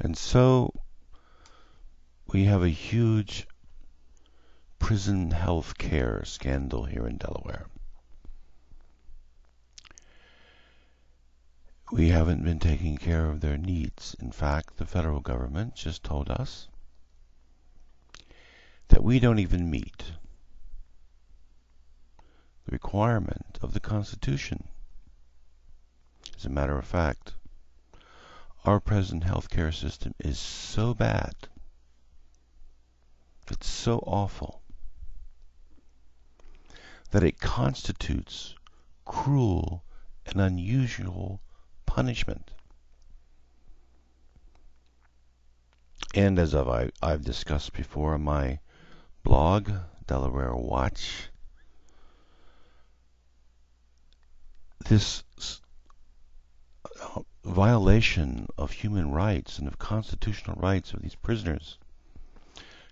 And so we have a huge prison health care scandal here in Delaware. We haven't been taking care of their needs. In fact, the federal government just told us that we don't even meet the requirement of the Constitution. As a matter of fact, our present healthcare system is so bad, it's so awful, that it constitutes cruel and unusual punishment. And as I've discussed before on my blog, Delaware Watch, this violation of human rights and of constitutional rights of these prisoners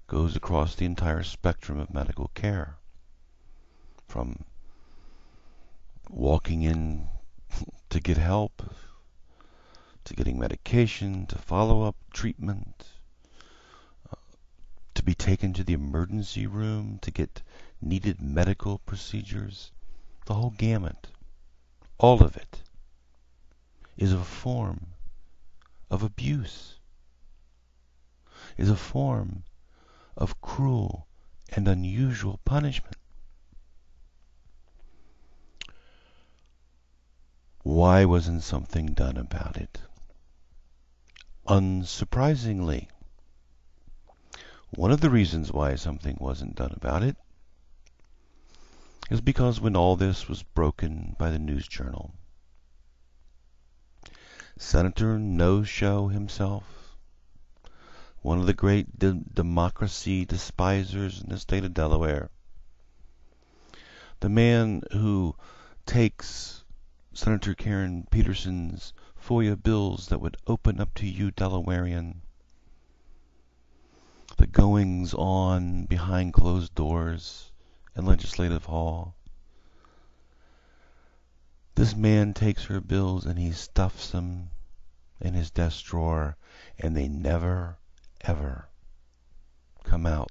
goes across the entire spectrum of medical care, from walking in to get help, to getting medication, to follow-up treatment, to be taken to the emergency room, to get needed medical procedures. The whole gamut, all of it, is a form of abuse, is a form of cruel and unusual punishment. Why wasn't something done about it? Unsurprisingly, one of the reasons why something wasn't done about it is because when all this was broken by the news journal, Senator No-Show himself, one of the great democracy despisers in the state of Delaware, the man who takes Senator Karen Peterson's FOIA bills that would open up to you, Delawarean, the goings on behind closed doors in Legislative Hall. This man takes her bills and he stuffs them in his desk drawer, and they never, ever come out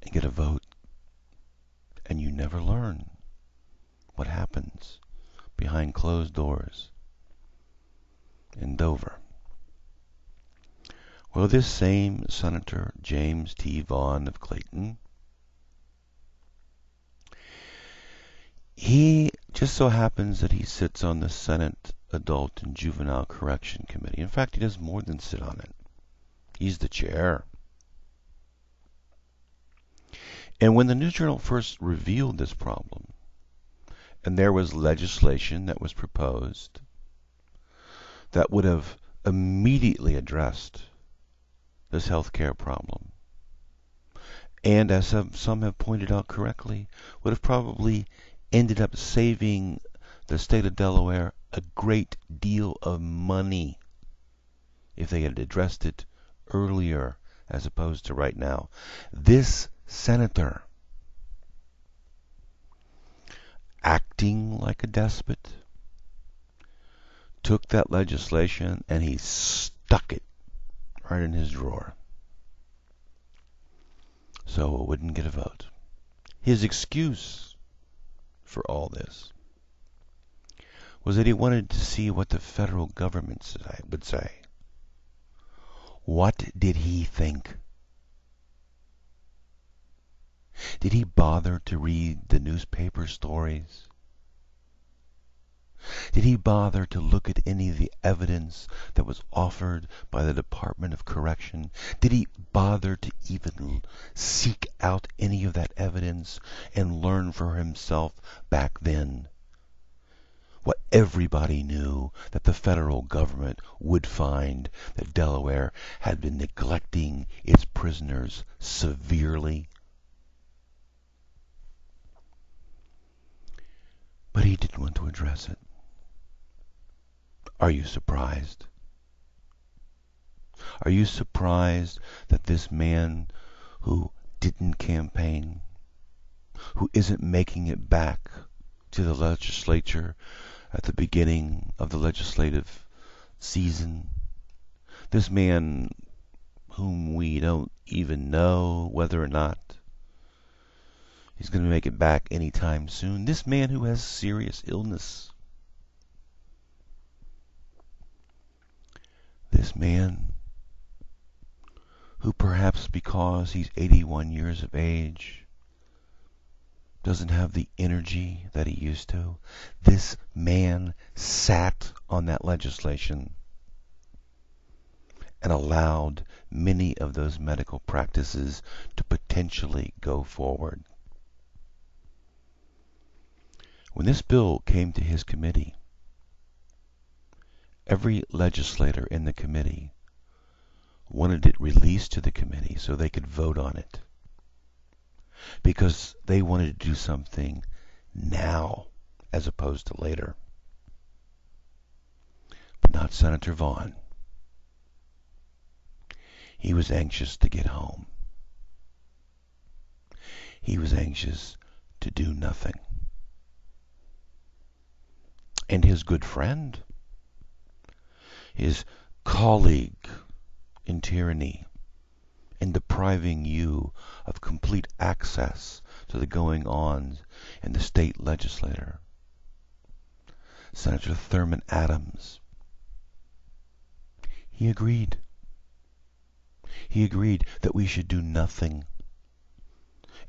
and get a vote. And you never learn what happens behind closed doors in Dover. Well, this same Senator James T. Vaughn of Clayton, he just so happens that he sits on the Senate Adult and Juvenile Correction Committee. In fact, he does more than sit on it. He's the chair. And when the News Journal first revealed this problem, and there was legislation that was proposed that would have immediately addressed this healthcare problem, and as some have pointed out correctly, would have probably ended up saving the state of Delaware a great deal of money if they had addressed it earlier as opposed to right now. This senator, acting like a despot, took that legislation and he stuck it right in his drawer so it wouldn't get a vote. His excuse for all this was that he wanted to see what the federal government would say. What did he think? Did he bother to read the newspaper stories? Did he bother to look at any of the evidence that was offered by the Department of Correction? Did he bother to even seek out any of that evidence and learn for himself back then what everybody knew, that the federal government would find that Delaware had been neglecting its prisoners severely? But he didn't want to address it. Are you surprised? Are you surprised that this man who didn't campaign, who isn't making it back to the legislature at the beginning of the legislative season, This man whom we don't even know whether or not he's going to make it back anytime soon. This man who has serious illness. This man who perhaps because he's 81 years of age doesn't have the energy that he used to. This man sat on that legislation and allowed many of those medical practices to potentially go forward. When this bill came to his committee, every legislator in the committee wanted it released to the committee so they could vote on it, because they wanted to do something now as opposed to later. But not Senator Vaughn. He was anxious to get home. He was anxious to do nothing. And his good friend, his colleague in tyranny, in depriving you of complete access to the going-ons in the state legislature, Senator Thurman Adams, he agreed. He agreed that we should do nothing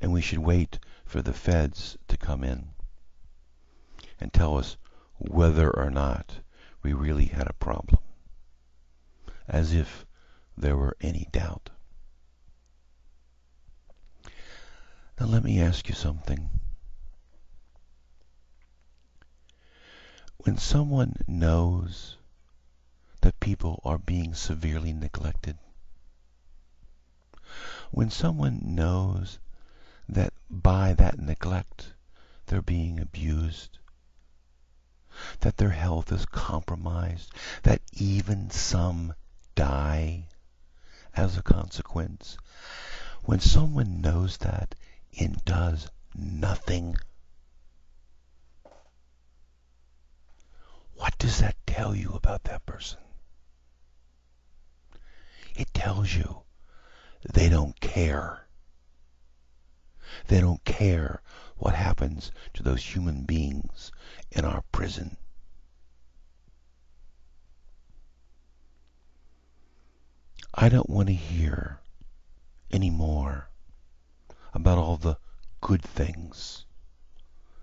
and we should wait for the feds to come in and tell us whether or not we really had a problem, as if there were any doubt. Now let me ask you something. When someone knows that people are being severely neglected, when someone knows that by that neglect they're being abused, that their health is compromised, that even some die as a consequence, when someone knows that and does nothing, what does that tell you about that person? It tells you they don't care. They don't care what happens to those human beings in our prison. I don't want to hear anymore about all the good things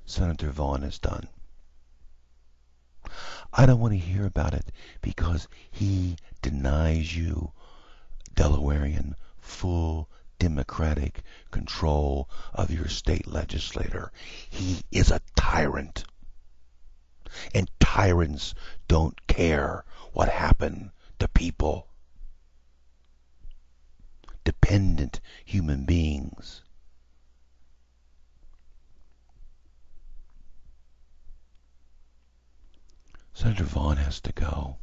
Senator Vaughn has done. I don't want to hear about it because he denies you, Delawarean, full democratic control of your state legislature. He is a tyrant. And tyrants don't care what happened to people. Dependent human beings. Senator Vaughn has to go.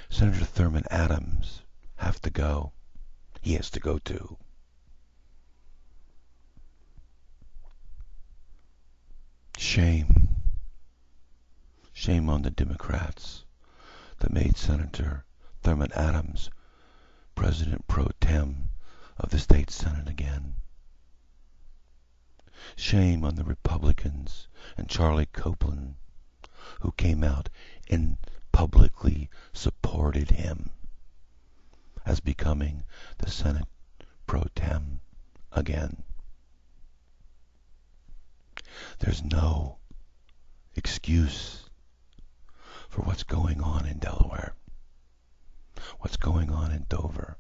Senator Thurman Adams have to go. He has to go too. Shame. Shame on the Democrats that made Senator Thurman Adams President pro tem of the state Senate again. Shame on the Republicans and Charlie Copeland, who came out and publicly supported him as becoming the Senate pro tem again. There's no excuse for what's going on in Delaware, what's going on in Dover.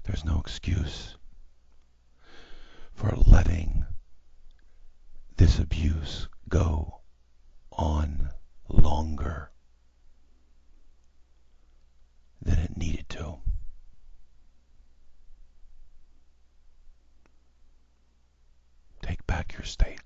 There's no excuse for letting this abuse go on longer than it needed to. Take back your state.